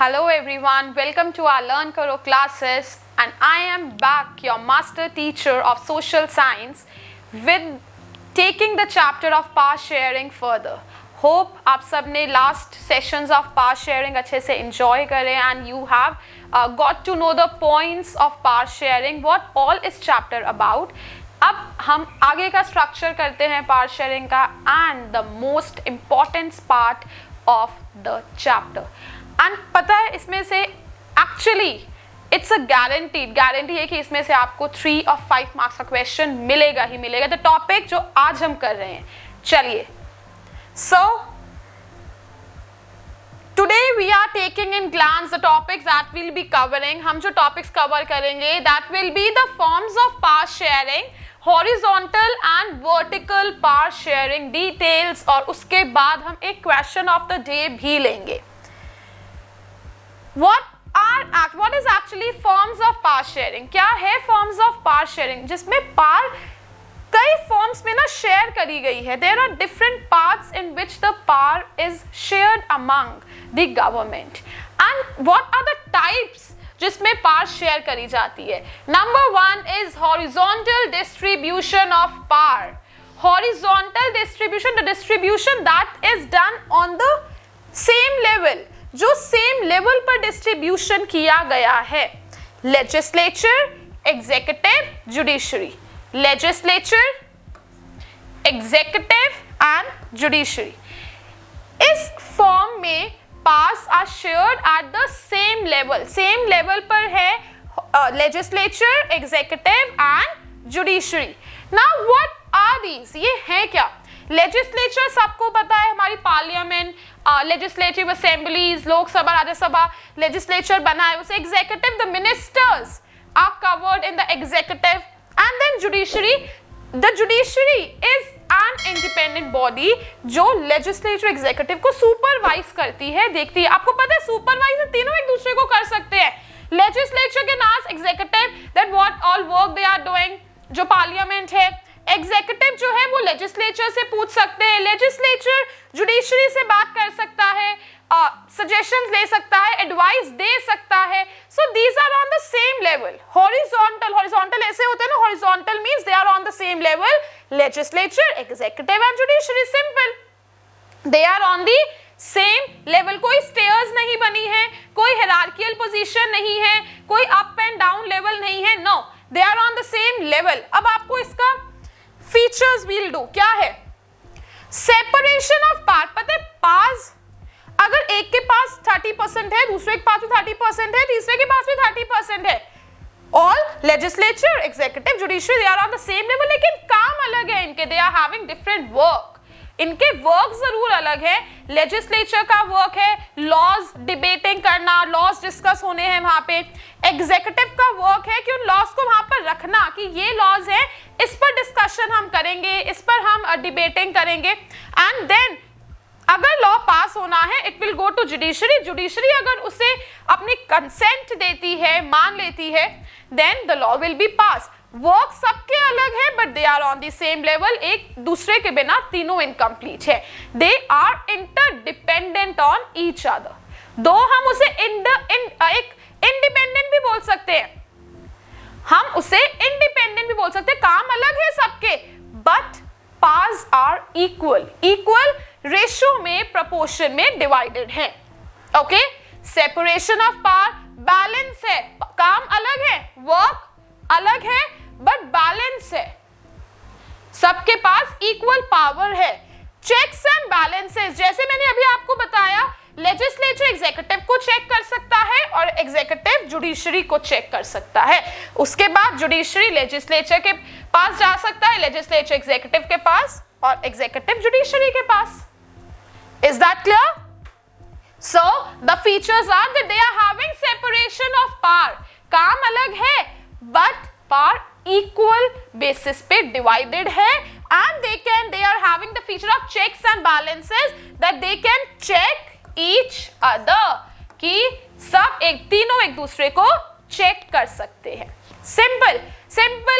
Hello everyone, welcome to our Learn Karo classes, and I am back, your master teacher of social science, with taking the chapter of power sharing further. Hope आप सब ने last sessions of power sharing अच्छे से enjoy करें and you have got to know the points of power sharing, what all is chapter about. अब हम आगे का structure करते हैं power sharing का and the most important part of the chapter. And पता है इसमें से actually it's a guarantee है कि इसमें से आपको 3 और 5 मार्क्स का क्वेश्चन मिलेगा ही मिलेगा. द टॉपिक जो आज हम कर रहे हैं, चलिए. So today we are taking in glance the topics that we'll be covering. हम जो topics cover करेंगे that will be the forms of power sharing, horizontal and vertical power sharing details, और उसके बाद हम एक question of the day भी लेंगे. What is actually forms of power sharing? क्या है forms of power sharing? जिसमें power कई forms में ना share करी गई है. There are different parts in which the power is shared among the government. And what are the types जिसमें power share करी जाती है? Number 1 is horizontal distribution of power. Horizontal distribution, the distribution that is done on the same level. जो same level पर distribution किया गया है. Legislature, executive, judiciary. Legislature, executive and judiciary. इस फॉर्म में powers are shared at the same level. Same level पर है legislature, executive and judiciary. Now what are these? ये है क्या? लेजिस्लेचर सबको पता है, हमारी parliament, legislative assemblies, Lok Sabha, Rajya Sabha, legislature बना है उसे. Executive, the ministers are covered in the executive. And then judiciary. The judiciary is an independent body जो लेजिस्लेटिव एग्जीक्यूटिव को सुपरवाइज करती है, देखती है. आपको पता है सुपरवाइज तीनों एक दूसरे को कर सकते हैं. लेजिस्लेचर के नाम executive, that what all work they are doing. जो पार्लियामेंट है, एग्जीक्यूटिव जो है वो लेजिस्लेचर से पूछ सकते हैं. लेजिस्लेचर जुडिशरी से बात कर सकता है, सजेशंस ले सकता है, एडवाइस दे सकता है. So these are on the same level. Horizontal ऐसे होते हैं ना, horizontal means they are on the same level. Legislature, executive and judiciary, simple, they are on the same level. कोई स्टेयर्स नहीं बनी है, कोई हायरार्कियल पोजीशन नहीं है, कोई अप एंड डाउन लेवल नहीं है. No, they are on the same level. अब आपको इसका फीचर्स विल डू क्या है? Separation of power. पता है पास अगर एक के पास 30% है, दूसरे के पास भी 30% है, तीसरे के पास भी 30% है. All legislature, executive, judiciary, they are on the same level, लेकिन काम अलग है इनके. They are having different work. इनके वर्क जरूर अलग है. लेजिस्लेचर का वर्क है लॉज डिबेटिंग करना, लॉज डिस्कस होने हैं वहां पे. एग्जीक्यूटिव का वर्क है कि उन लॉज को वहां पर रखना कि ये लॉज है, इस पर डिस्कशन हम करेंगे, इस पर हम डिबेटिंग करेंगे. एंड देन अगर लॉ पास होना है, it will go to judiciary. Judiciary अगर उसे अपनी कंसेंट देती है, मान लेती है, then the law will be pass. Work सबके अलग है but they are on the same level. एक दूसरे के बिना तीनों इनकम्प्लीट है. They are interdependent on each other. दो हम उसे एक इंडिपेंडेंट भी बोल सकते हैं, हम उसे इंडिपेंडेंट भी बोल सकते हैं. काम अलग है सबके but powers are equal. Equal ratio में, प्रोपोर्शन में डिवाइडेड है. Okay, separation of power, balance है. काम अलग है, वर्क अलग है बट बैलेंस है. सबके पास इक्वल पावर है. चेक्स एंड बैलेंसेस, जैसे मैंने अभी आपको बताया, लेजिस्लेचर एग्जीक्यूटिव को चेक कर सकता है और एग्जीक्यूटिव जुडिशरी को चेक कर सकता है. उसके बाद जुडिशरी लेजिस्लेचर के पास जा सकता है, लेजिस्लेचर एग्जीक्यूटिव के पास और एग्जीक्यूटिव जुडिशरी के पास. Is that clear? So the features are that they are having separation of power. काम अलग है बट पावर इक्वल बेसिस पे डिवाइडेड है. And they are having the feature of checks and balances, that they can check each other, कि सब तीनों एक दूसरे को चेक कर सकते हैं. सिंपल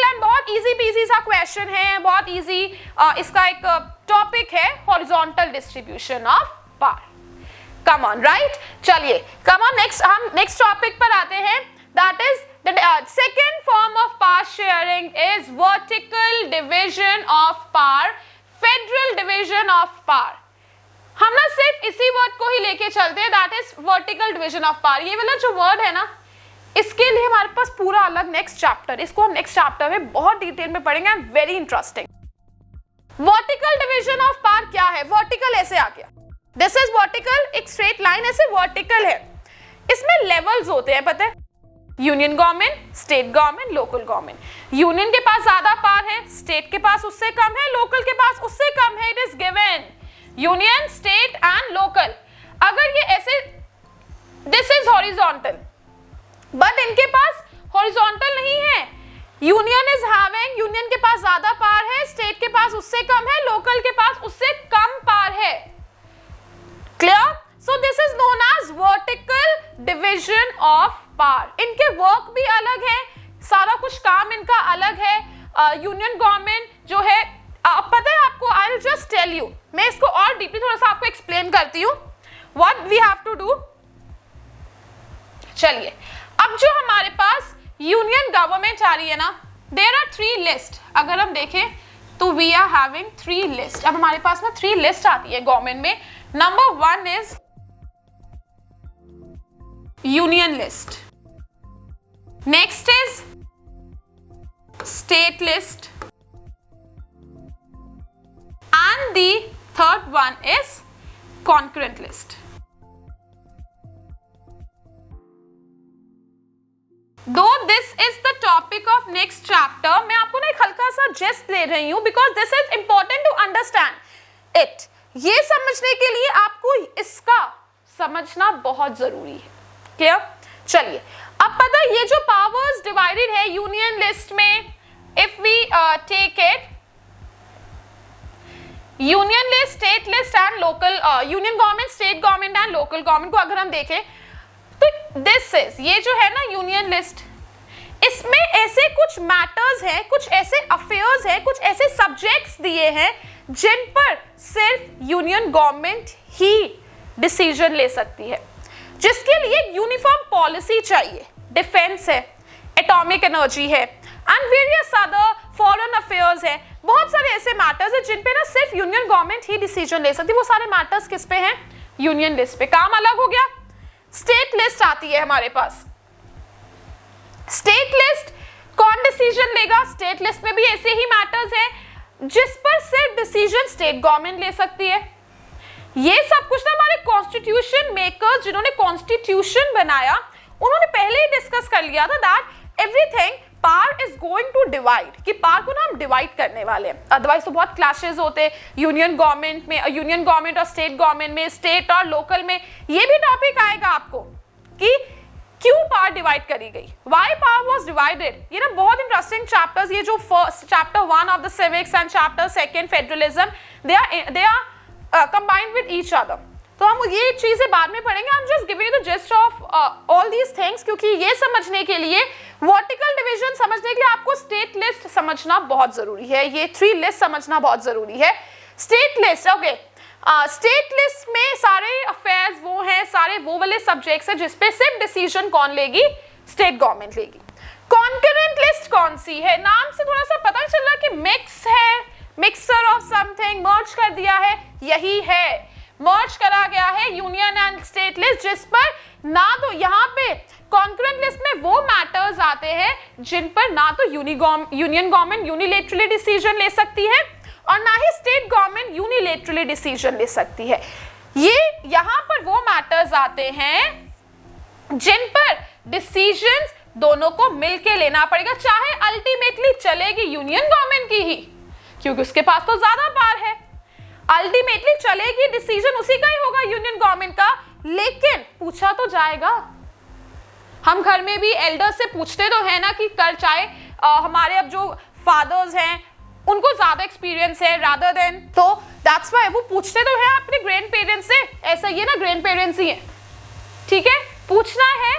एंड बहुत इजी पीजी सा क्वेश्चन है, बहुत इजी. इसका एक टॉपिक है horizontal distribution of power. Come on, right? चलिए कम ऑन, हम नेक्स्ट टॉपिक पर आते हैं. That is the second form of power sharing is vertical division of power, federal division of power. हम ना सिर्फ इसी वर्ड को ही लेके चलते हैं, that is vertical division of power. ये वाला जो वर्ड है ना, इसके लिए हमारे पास पूरा अलग नेक्स्ट चैप्टर, इसको हम नेक्स्ट चैप्टर में बहुत डिटेल में पढ़ेंगे and very interesting. Vertical division of power क्या है? वर्टिकल ऐसे आ गया, दिस इज वर्टिकल, एक स्ट्रेट लाइन ऐसे वर्टिकल है. इसमें लेवल्स होते हैं, पता है? Union government, state government, local government. Union के पास ज्यादा पावर है, स्टेट के पास उससे कम है, लोकल के पास उससे कम है. It is given union, state and local. अगर ये ऐसे, दिस इज हॉरिजॉन्टल, बट इनके पास हॉरिजॉन्टल नहीं है. यूनियन इज हैविंग, यूनियन के पास ज्यादा पावर है, स्टेट के पास उससे कम है, लोकल के पास उससे कम पावर है. Clear? So this is known as vertical division of power. इनके वर्क भी अलग है, सारा कुछ काम इनका अलग है. यूनियन गवर्नमेंट जो है, पता है आपको, I will just tell you, मैं इसको और डीपली थोड़ा सा आपको एक्सप्लेन करती हूँ what we have to do. चलिए, अब जो हमारे पास यूनियन गवर्नमेंट आ रही है ना, देयर आर 3 लिस्ट. अगर हम देखें तो वी आर हैविंग 3 लिस्ट. अब हमारे पास ना 3 लिस्ट आती है गवर्नमेंट में. Number 1 is union list, next is state list, and the third one is concurrent list. Though this is the topic of next chapter, मैं आपको ना एक हल्का सा जेस्ट दे रही हूँ because this is important to understand it. ये समझने के लिए आपको इसका समझना बहुत जरूरी है. क्लियर? चलिए, अब पता है ये जो पावर्स डिवाइडेड है यूनियन लिस्ट में, if we take it union list, state list and local, union government, state government and local government को अगर हम देखें तो दिस इज, ये जो है ना यूनियन लिस्ट, इसमें ऐसे कुछ मैटर्स हैं, कुछ ऐसे अफेयर्स हैं, कुछ ऐसे सब्जेक्ट्स दिए हैं जिन पर सिर्फ यूनियन गवर्नमेंट ही डिसीजन ले सकती है, जिसके लिए यूनिफॉर्म पॉलिसी चाहिए. डिफेंस है, एटॉमिक एनर्जी है and various other foreign affairs है. बहुत सारे ऐसे मैटर्स हैं जिन पे ना सिर्फ यूनियन गवर्नमेंट ही डिसीजन ले सकती है. वो सारे मैटर्स किस पे हैं? यूनियन लिस्ट पे. काम अलग हो गया. स्टेट लिस्ट आती है हमारे पास. स्टेट लिस्ट कौन डिसीजन लेगा? स्टेट लिस्ट में भी ऐसे ही मैटर्स हैं जिस पर सिर्फ डिसीजन स्टेट गवर्नमेंट ले सकती है. ये सब कुछ ना हमारे कॉन्स्टिट्यूशन मेकर्स, जिन्होंने कॉन्स्टिट्यूशन बनाया, उन्होंने पहले ही डिस्कस कर लिया था that everything power is going to divide, कि पावर को ना हम डिवाइड करने वाले हैं. अदरवाइज तो बहुत क्लैशेस होते यूनियन गवर्नमेंट में, यूनियन गवर्नमेंट और स्टेट गवर्नमेंट में, स्टेट और लोकल में. ये भी टॉपिक आएगा आपको कि क्यों पावर डिवाइड करी गई, व्हाई पावर वाज डिवाइडेड. ये ना बहुत इंटरेस्टिंग चैप्टर्स, ये जो first chapter 1 of the civics and chapter 2 federalism, they are combined with each other. तो हम ये चीजें बाद में पढ़ेंगे. I am just giving you the gist of all these things, क्योंकि ये समझने के लिए, वर्टिकल डिवीजन समझने के लिए आपको स्टेट लिस्ट समझना बहुत जरूरी है. ये 3 लिस्ट समझना बहुत जरूरी है. State list, okay, state list में सारे अफेयर्स वो हैं, सारे वो वाले सब्जेक्ट्स हैं जिसपे सिर्फ डिसीजन कौन लेगी? स्टेट गवर्नमेंट लेगी. कॉन्करेंट लिस्ट कौन सी है? नाम से थोड़ा सा पता चल रहा कि मिक्स है, मिक्सर ऑफ समथिंग, मर्ज कर दिया है. यही है, मर्ज करा गया है यूनियन एंड स्टेट लिस्ट, जिस पर ना तो यहाँ पे कॉन्करेंट लिस्ट में वो मैटर्स आते हैं जिन पर ना तो यूनियन गवर्नमेंट यूनिलेटरली डिसीजन ले सकती है और ना ही स्टेट गवर्नमेंट यूनिलेटरली डिसीजन ले सकती है. ये यहाँ पर वो मैटर्स आते हैं जिन पर डिसीजंस दोनों को मिलके लेना पड़ेगा, चाहे अल्टीमेटली चलेगी यूनियन गवर्नमेंट की ही, क्योंकि उसके पास तो ज्यादा पावर है. अल्टीमेटली चलेगी, डिसीजन उसी का ही होगा, यूनियन गवर्नमेंट का, लेकिन पूछा तो जाएगा. हम घर में भी एल्डर से पूछते तो है ना कि कर, चाहे हमारे अब जो फादर्स हैं उनको ज्यादा एक्सपीरियंस है रादर देन, तो दैट्स व्हाई वो पूछते तो है अपने ग्रैंड पेरेंट्स से. ऐसा ही है ना, ग्रैंड पेरेंट्स ही है, ठीक है. पूछना है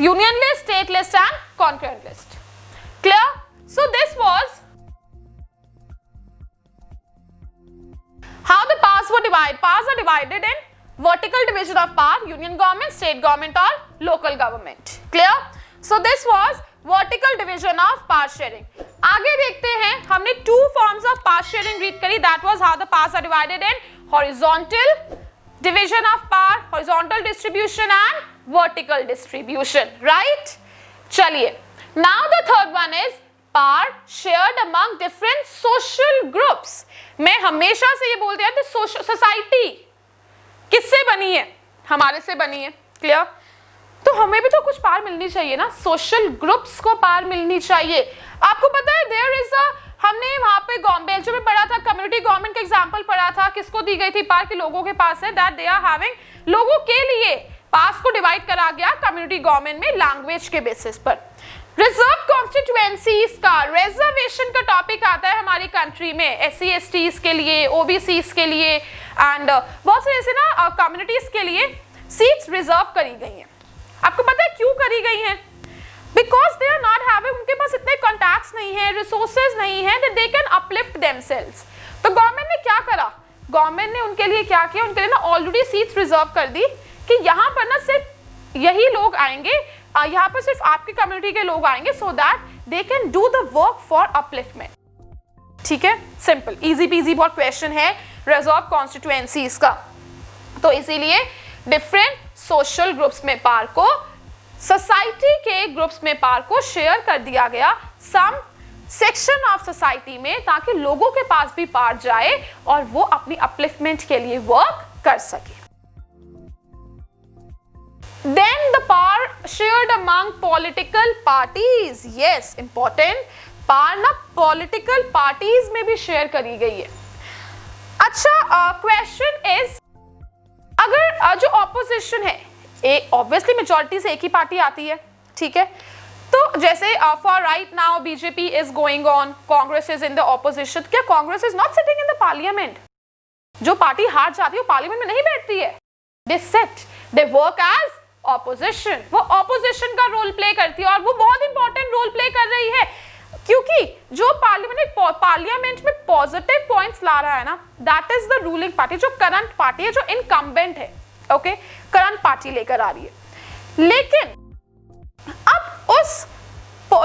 union list, state list and concurrent list. Clear? So this was how the powers were divided. Powers are divided in vertical division of power, union government, state government or local government. Clear? So this was vertical division of power sharing. आगे देखते हैं, हमने two forms of power sharing read करी. That was how the powers are divided in horizontal division of power, horizontal distribution and vertical distribution. Right? चलिए. Now the third one is power shared among different social groups. मैं हमेशा से ये बोल दिया था, society किससे बनी है? हमारे से बनी है. क्लियर? तो हमें भी तो कुछ पावर मिलनी चाहिए ना, सोशल ग्रुप्स को पावर मिलनी चाहिए. आपको पता है देयर इज अ, हमने वहां पे बेल्जियम में पढ़ा था, कम्युनिटी गवर्नमेंट का एग्जांपल पढ़ा था. किसको दी गई थी पावर? के लोगों के पास है, दैट दे आर हैविंग, लोगों के लिए पास को डिवाइड करा गया कम्युनिटी गवर्नमेंट में लैंग्वेज के बेसिस पर. रिजर्व कॉन्स्टिट्यूएंसीज का, रिजर्वेशन का टॉपिक आता है हमारी कंट्री में, SC STs के लिए, OBCs के लिए एंड बहुत से ऐसे ना कम्युनिटीज के लिए सीट्स रिजर्व करी गई हैं. आपको पता है क्यों करी गई हैं? Because they are not having, उनके पास इतने कॉन्टैक्ट्स नहीं है, रिसोर्सेज नहीं है that they can uplift themselves. तो गवर्नमेंट ने क्या करा? गवर्नमेंट ने उनके लिए क्या किया? उनके लिए ना ऑलरेडी सीट्स रिजर्व कर दी कि यहाँ पर ना सिर्फ यही लोग आएंगे, यहाँ पर सिर्फ आपकी कम्युनिटी के लोग आएंगे, so that they can do the work for upliftment. ठीक है, सिंपल इजी पीजी बहुत क्वेश्चन है रिजर्व कॉन्स्टिट्यूएंसीज का. तो इसीलिए डिफरेंट सोशल ग्रुप्स में पावर को, सोसाइटी के ग्रुप्स में पावर को शेयर कर दिया गया सम सेक्शन ऑफ सोसाइटी में, ताकि लोगों के पास भी पावर जाए और वो अपनी अपलिफ्टमेंट के लिए वर्क कर सके. Then the power shared among political parties. Yes, important. Power ना पॉलिटिकल पार्टीज में भी शेयर करी गई है. अच्छा, क्वेश्चन इज, अगर जो ऑपोजिशन है, ऑब्वियसली मेजॉरिटी से एक ही पार्टी आती है, ठीक है, तो जैसे for right now BJP is going on, Congress is in the opposition. क्या Congress is not sitting in the parliament? जो पार्टी हार जाती है वो पार्लियामेंट में नहीं बैठती है. They sit, they work as opposition. वो ऑपोजिशन का रोल प्ले करती है और वो बहुत इंपॉर्टेंट रोल प्ले कर रही है, क्योंकि जो पार्लियामेंट में पॉजिटिव पॉइंट्स ला रहा है ना, that is the ruling party, जो करंट पार्टी है, जो इनकम्बेंट है. ओके, करंट पार्टी लेकर आ रही है. लेकिन अब उस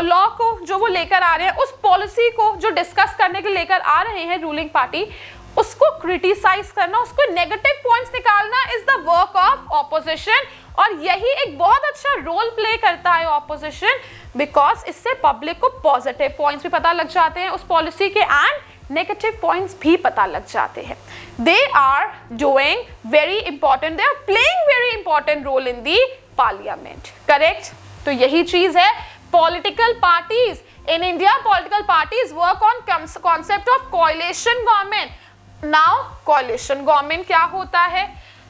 लॉ को जो वो लेकर आ रहे हैं, उस पॉलिसी को जो डिस्कस करने के लेकर आ रहे हैं रूलिंग पार्टी, उसको क्रिटिसाइज करना, उसको नेगेटिव पॉइंट्स निकालना is the work of opposition. और यही एक बहुत अच्छा रोल प्ले करता है ऑपोजिशन, बिकॉज इससे पब्लिक को पॉजिटिव पॉइंट्स भी पता लग जाते हैं उस पॉलिसी के एंड नेगेटिव पॉइंट्स भी पता लग जाते हैं. They are doing very important, they are playing very important role in the parliament. Correct? तो यही चीज है political parties in India. Political parties work on concept of coalition government. Now coalition government क्या होता है?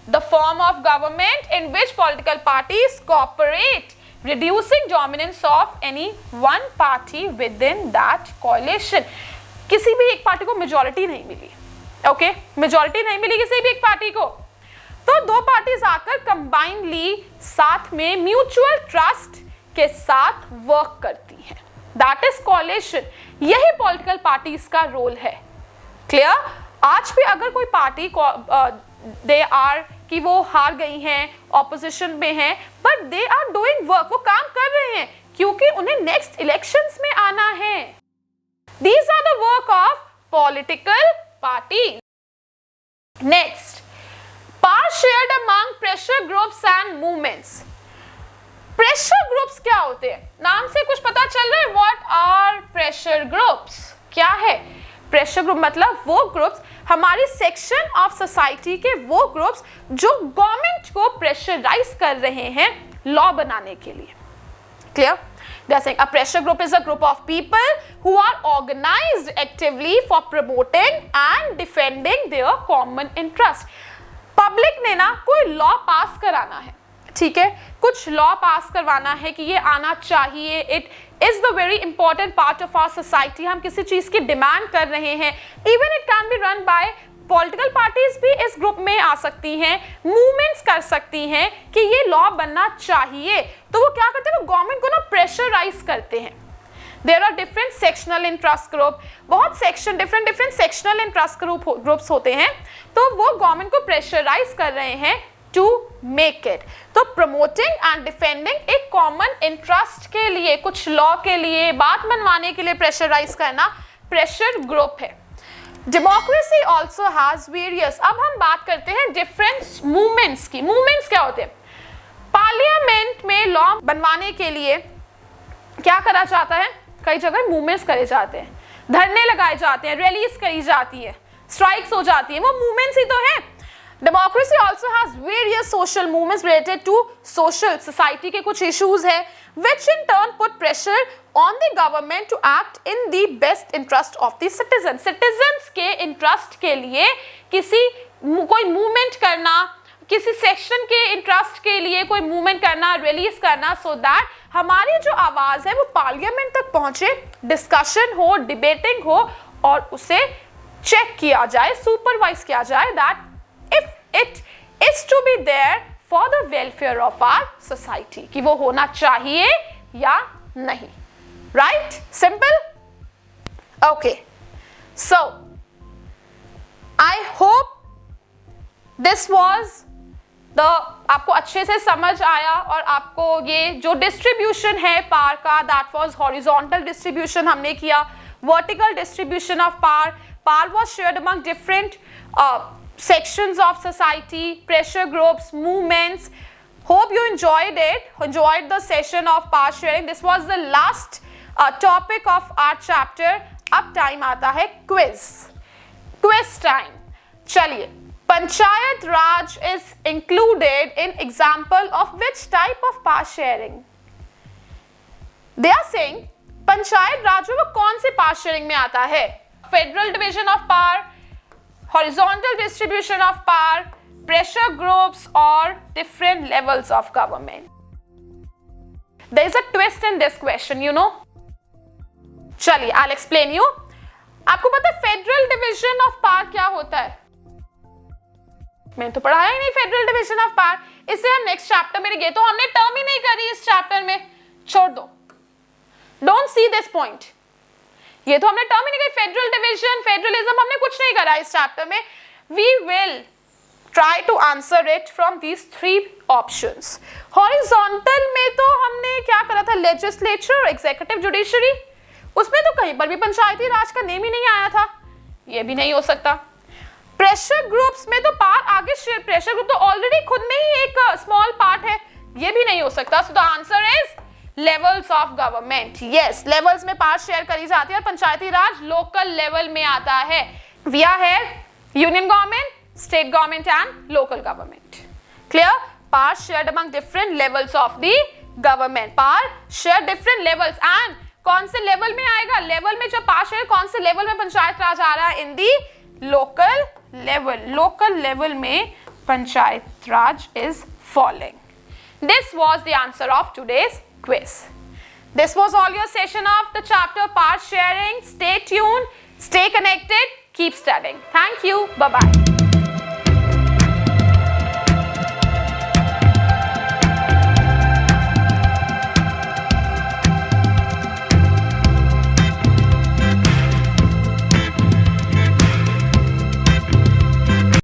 The form of government in which political parties cooperate, reducing dominance of any one party within that coalition. किसी भी एक party को majority नहीं मिली, okay, majority नहीं मिली किसी भी एक पार्टी को, तो दो पार्टीज आकर कंबाइनली साथ में म्यूचुअल ट्रस्ट के साथ वर्क करती हैं. That is coalition. यही पॉलिटिकल पार्टीज का रोल है. क्लियर? आज भी अगर कोई पार्टी दे आर कि वो हार गई हैं, ऑपोजिशन में हैं, but they are doing work, वो काम कर रहे हैं क्योंकि उन्हें नेक्स्ट इलेक्शंस में आना है. These are the work of political party. Next, power shared among pressure groups and movements. Pressure groups क्या होते हैं? नाम से कुछ पता चल रहा है? What are pressure groups? क्या है प्रेशर ग्रुप? मतलब वो ग्रुप्स, हमारी सेक्शन ऑफ सोसाइटी के वो ग्रुप्स जो गवर्नमेंट को प्रेशराइज कर रहे हैं लॉ बनाने के लिए. Clear? They are saying a pressure group is a group of people who are organized actively for promoting and defending their common interest. Public ने ना कोई लॉ पास कराना है, ठीक है, कुछ लॉ पास करवाना है कि ये आना चाहिए. It is the very important part of our society. हम किसी चीज की डिमांड कर रहे हैं. Even it can be run by political parties भी इस ग्रुप में आ सकती हैं, मूवमेंट्स कर सकती हैं कि ये लॉ बनना चाहिए. तो वो क्या करते हैं? वो गवर्नमेंट को ना प्रेशराइज करते हैं. There are different sectional interest group, बहुत section different sectional interest groups होते हैं, तो वो गवर्नमेंट को प्रेशराइज कर रहे हैं टू मेक इट। तो प्रमोटिंग एंड डिफेंडिंग एक कॉमन इंटरेस्ट के लिए, कुछ लॉ के लिए, बात मनवाने के लिए प्रेशराइज करना प्रेशर ग्रुप है। डेमोक्रेसी ऑल्सो हैज वेरियस, अब हम बात करते हैं डिफरेंट मूवमेंट्स की। मूवमेंट्स क्या होते हैं? पार्लियामेंट में लॉ बनवाने के लिए क्या करा जाता है? कई जगह मूवमेंट्स करे जाते हैं, धरने लगाए जाते हैं, रैलीज करी जाती है, स्ट्राइक्स हो जाती है, वो मूवमेंट्स ही तो हैं। Democracy also has various social movements related to social society के कुछ इश्यूज है, which in turn put pressure on the government to act in the best interest of the citizens. Citizens के इंटरेस्ट के लिए कोई मूवमेंट करना, किसी section के इंटरेस्ट के लिए कोई मूवमेंट करना, रिलीज करना, सो दैट हमारी जो आवाज है वो पार्लियामेंट तक पहुंचे, डिस्कशन हो, डिबेटिंग हो और उसे चेक किया जाए, सुपरवाइज किया जाए, that if it is to be there for the welfare of our society, कि वो होना चाहिए या नहीं। Right? Simple? Okay, so I hope this was the, आपको अच्छे से समझ आया और आपको ये जो डिस्ट्रीब्यूशन है पावर का, दैट वाज हॉरिजॉन्टल डिस्ट्रीब्यूशन हमने किया, vertical distribution of power, power was shared among different sections of society, pressure groups, movements. Hope you enjoyed it, enjoyed the session of power sharing. This was the last topic of our chapter. अब time आता है quiz, quiz time. चलिए, पंचायत राज is included in example of which type of power sharing? They are saying panchayat राज में वो कौन से power sharing में आता है? Federal division of power, horizontal distribution of power, pressure groups or different levels of government. There is a twist in this question, you know. चलिए, I'll explain you. आपको पता है फेडरल डिवीजन ऑफ पावर क्या होता है? मैंने तो पढ़ाया ही नहीं फेडरल डिवीजन ऑफ पावर, इसे हम नेक्स्ट चैप्टर में लेंगे, तो हमने टर्म ही नहीं करी इस चैप्टर में, छोड़ दो, डोंट सी दिस पॉइंट। ये तो हमने टर्म ही नहीं करी, फेडरल डिवीजन, फेडरलिज्म, हमने कुछ नहीं करा इस चैप्टर में। We will try to answer it from these 3 options. Horizontal में तो हमने क्या करा था? लेजिस्लेचर, एग्जीक्यूटिव, जुडिशरी, उसमें तो कहीं पर भी पंचायती राज का नेम ही नहीं आया था, ये भी नहीं हो सकता। प्रेशर ग्रुप्स में तो पार्ट आगे शेयर, प्रेशर ग्रुप तो ऑलरेडी खुद में ही एक स्मॉल पार्ट है, ये भी नहीं हो सकता। So the answer is levels of government. Yes, levels में पावर शेयर करी जाती है और पंचायती राज लोकल लेवल में आता है। वी आर है union government, state government and local government. Clear? Power shared among different levels of the government, power share different levels. And कौन से लेवल में आएगा? लेवल में जब पावर शेयर, कौन से लेवल में पंचायत राज आ रहा है? In the local level, local level में Panchayat Raj is following. This was the answer of today's quiz. This was all your session of the chapter power sharing. Stay tuned, stay connected, keep studying. Thank you. Bye-bye.